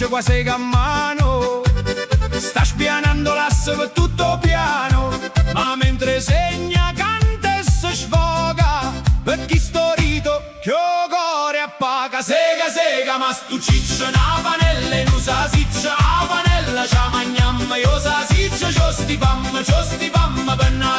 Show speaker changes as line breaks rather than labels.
ciccia qua sei a mano, sta spianando l'asse per tutto piano, ma mentre segna canta e si sfoga, per chi sto rito che o core appaga. Sega sega ma stu ciccia na panella, e nusa siccia a panella, ci mangiamo io sa siccia, c'ho sti pam per na